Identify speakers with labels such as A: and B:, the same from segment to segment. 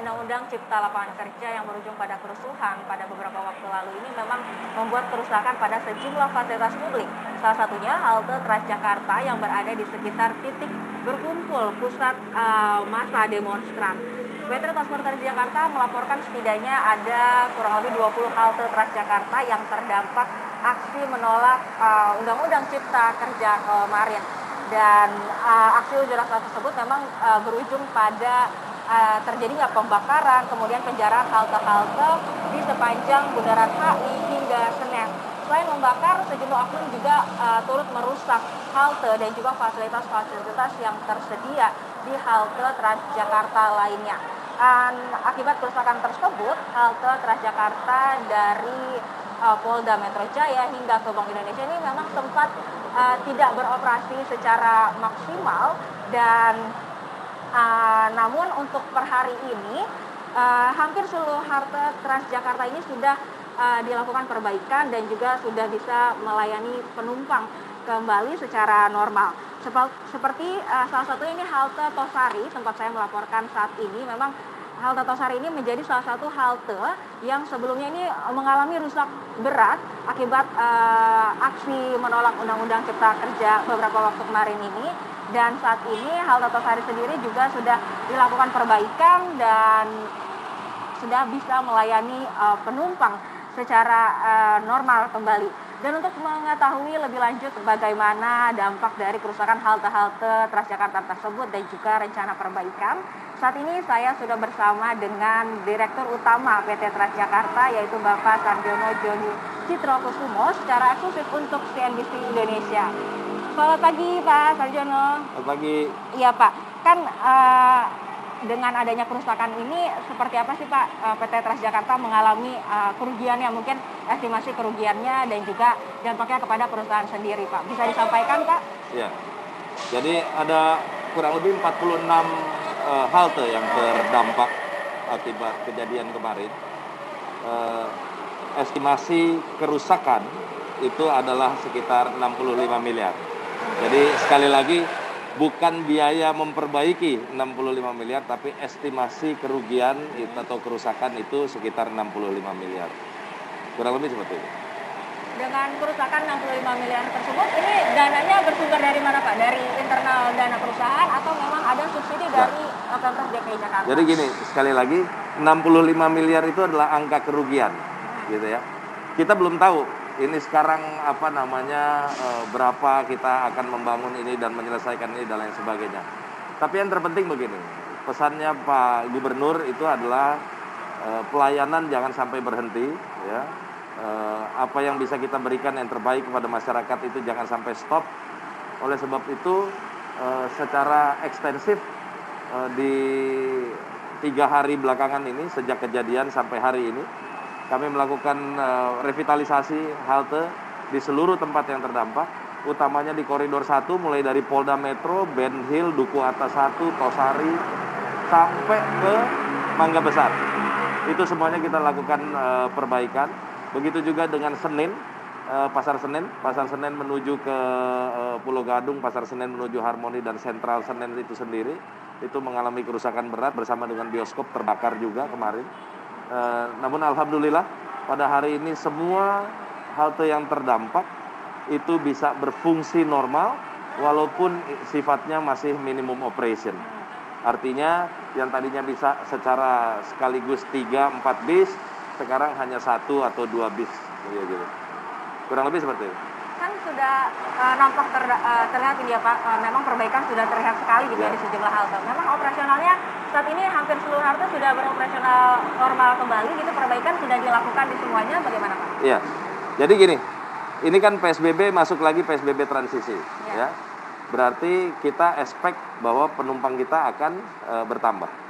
A: Undang-Undang Cipta Lapangan Kerja yang berujung pada kerusuhan pada beberapa waktu lalu ini memang membuat kerusakan pada sejumlah fasilitas publik. Salah satunya halte Transjakarta yang berada di sekitar titik berkumpul pusat massa demonstran. PT Transportasi Jakarta melaporkan setidaknya ada kurang lebih 20 halte Transjakarta yang terdampak aksi menolak Undang-Undang Cipta Kerja kemarin. Dan aksi unjuk rasa tersebut memang berujung pada terjadinya pembakaran, kemudian penjarahan halte-halte di sepanjang Bundaran HI hingga Senen. Selain membakar, sejumlah oknum juga turut merusak halte dan juga fasilitas-fasilitas yang tersedia di halte Transjakarta lainnya. Akibat kerusakan tersebut, halte Transjakarta dari Polda Metro Jaya hingga ke Bank Indonesia ini memang sempat tidak beroperasi secara maksimal dan namun untuk per hari ini hampir seluruh halte Transjakarta ini sudah dilakukan perbaikan dan juga sudah bisa melayani penumpang kembali secara normal. Seperti salah satunya ini halte Tosari, tempat saya melaporkan saat ini. Memang halte Tosari ini menjadi salah satu halte yang sebelumnya ini mengalami rusak berat akibat aksi menolak Undang-Undang Cipta Kerja beberapa waktu kemarin ini. Dan saat ini halte Tosari sendiri juga sudah dilakukan perbaikan dan sudah bisa melayani penumpang secara normal kembali. Dan untuk mengetahui lebih lanjut bagaimana dampak dari kerusakan halte-halte Transjakarta tersebut dan juga rencana perbaikan, saat ini saya sudah bersama dengan Direktur Utama PT Transjakarta yaitu Bapak Sarjono Joni Citrokusumo secara eksklusif untuk CNBC Indonesia. Selamat pagi Pak Sarjono.
B: Selamat pagi.
A: Iya Pak, kan dengan adanya kerusakan ini seperti apa sih Pak PT Transjakarta mengalami kerugiannya, mungkin estimasi kerugiannya dan juga dampaknya kepada perusahaan sendiri Pak. Bisa disampaikan Pak?
B: Ya, jadi ada kurang lebih 46 halte yang terdampak akibat kejadian kemarin. Estimasi kerusakan itu adalah sekitar 65 miliar. Jadi sekali lagi bukan biaya memperbaiki 65 miliar, tapi estimasi kerugian atau kerusakan itu sekitar 65 miliar. Kurang lebih seperti itu.
A: Dengan kerusakan 65 miliar tersebut, ini dananya bersumber dari mana Pak? Dari internal dana perusahaan atau memang ada subsidi dari Pemprov DKI Jakarta?
B: Jadi gini, sekali lagi 65 miliar itu adalah angka kerugian, gitu ya. Kita belum tahu ini sekarang berapa kita akan membangun ini dan menyelesaikan ini dan lain sebagainya. Tapi yang terpenting begini, pesannya Pak Gubernur itu adalah pelayanan jangan sampai berhenti, ya. Apa yang bisa kita berikan yang terbaik kepada masyarakat itu jangan sampai stop. Oleh sebab itu secara ekstensif di 3 hari belakangan ini sejak kejadian sampai hari ini kami melakukan revitalisasi halte di seluruh tempat yang terdampak, utamanya di koridor 1 mulai dari Polda Metro, Ben Hill, Duku Atas 1, Tosari sampai ke Mangga Besar. Itu semuanya kita lakukan perbaikan. Begitu juga dengan Senen, Pasar Senen menuju ke Pulau Gadung, Pasar Senen menuju Harmoni dan Sentral Senen itu sendiri, itu mengalami kerusakan berat bersama dengan bioskop terbakar juga kemarin. Namun alhamdulillah pada hari ini semua halte yang terdampak itu bisa berfungsi normal walaupun sifatnya masih minimum operation. Artinya yang tadinya bisa secara sekaligus 3-4 bis sekarang hanya 1 atau 2 bis gitu. Kurang lebih seperti itu.
A: Kan sudah nampak terlihat ini ya Pak, memang perbaikan sudah terlihat sekali gitu ya di sejumlah halte. Memang operasionalnya saat ini hampir seluruh halte sudah beroperasional normal kembali gitu, perbaikan sudah dilakukan di semuanya, bagaimana Pak?
B: Iya, jadi gini, ini kan PSBB masuk lagi PSBB transisi, ya. Berarti kita expect bahwa penumpang kita akan bertambah.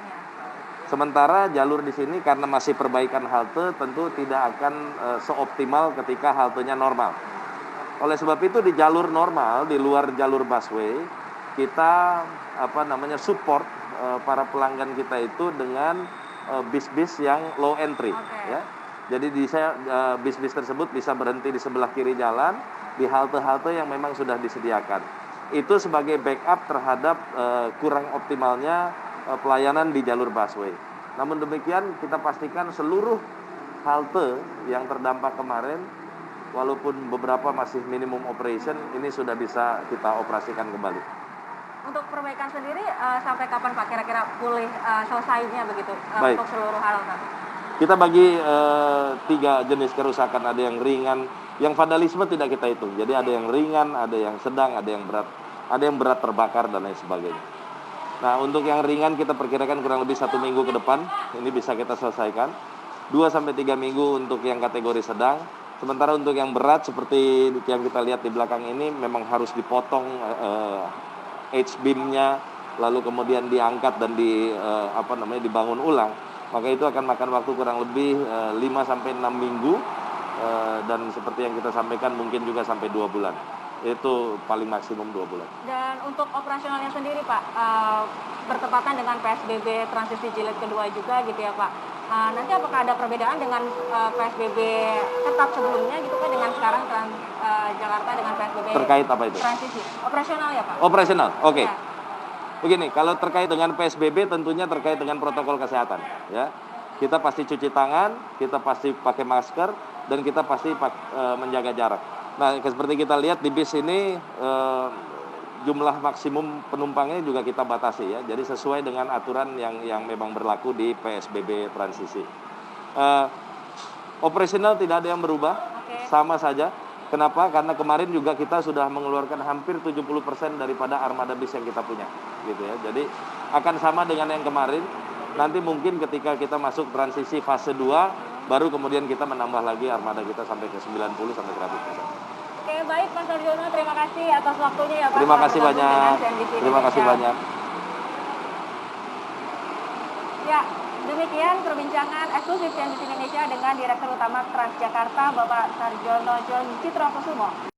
B: Sementara jalur di sini karena masih perbaikan halte tentu tidak akan seoptimal ketika haltenya normal. Oleh sebab itu di jalur normal, di luar jalur busway, kita support para pelanggan kita itu dengan bis-bis yang low entry, ya. Jadi bis-bis tersebut bisa berhenti di sebelah kiri jalan di halte-halte yang memang sudah disediakan. Itu sebagai backup terhadap kurang optimalnya pelayanan di jalur busway. Namun demikian kita pastikan seluruh halte yang terdampak kemarin, walaupun beberapa masih minimum operation, ini sudah bisa kita operasikan kembali.
A: Untuk perbaikan sendiri sampai kapan Pak kira-kira pulih selesainya begitu
B: Baik.
A: untuk seluruh halte?
B: Kita bagi 3 jenis kerusakan, ada yang ringan, yang vandalisme tidak kita hitung. Jadi ada yang ringan, ada yang sedang, ada yang berat terbakar dan lain sebagainya. Nah, untuk yang ringan kita perkirakan kurang lebih 1 minggu ke depan ini bisa kita selesaikan. 2-3 minggu untuk yang kategori sedang. Sementara untuk yang berat seperti yang kita lihat di belakang ini memang harus dipotong H-beam-nya, lalu kemudian diangkat dan dibangun ulang. Maka itu akan makan waktu kurang lebih 5-6 minggu, dan seperti yang kita sampaikan mungkin juga sampai 2 bulan. Itu paling maksimum 2 bulan.
A: Dan untuk operasionalnya sendiri Pak, bertepatan dengan PSBB transisi jilid kedua juga gitu ya Pak. Nanti apakah ada perbedaan dengan PSBB ketat sebelumnya gitu kan dengan sekarang Jakarta dengan PSBB
B: Terkait apa itu?
A: transisi? Operasional ya Pak?
B: Operasional, oke.
A: Ya.
B: Begini, kalau terkait dengan PSBB tentunya terkait dengan protokol kesehatan, ya. Kita pasti cuci tangan, kita pasti pakai masker, dan kita pasti menjaga jarak. Nah, seperti kita lihat di bis ini jumlah maksimum penumpangnya juga kita batasi ya. Jadi sesuai dengan aturan yang memang berlaku di PSBB transisi. Operasional tidak ada yang berubah, sama saja. Kenapa? Karena kemarin juga kita sudah mengeluarkan hampir 70% daripada armada bis yang kita punya, gitu ya. Jadi akan sama dengan yang kemarin. Nanti mungkin ketika kita masuk transisi fase 2, baru kemudian kita menambah lagi armada kita sampai ke 90-100%.
A: Oke, baik Pak Sarjono, terima kasih atas waktunya ya Pak.
B: Terima kasih banyak. Terima kasih banyak.
A: Ya, demikian perbincangan eksklusif CNBC Indonesia dengan Direktur Utama Transjakarta Bapak Sarjono John Citrokusumo.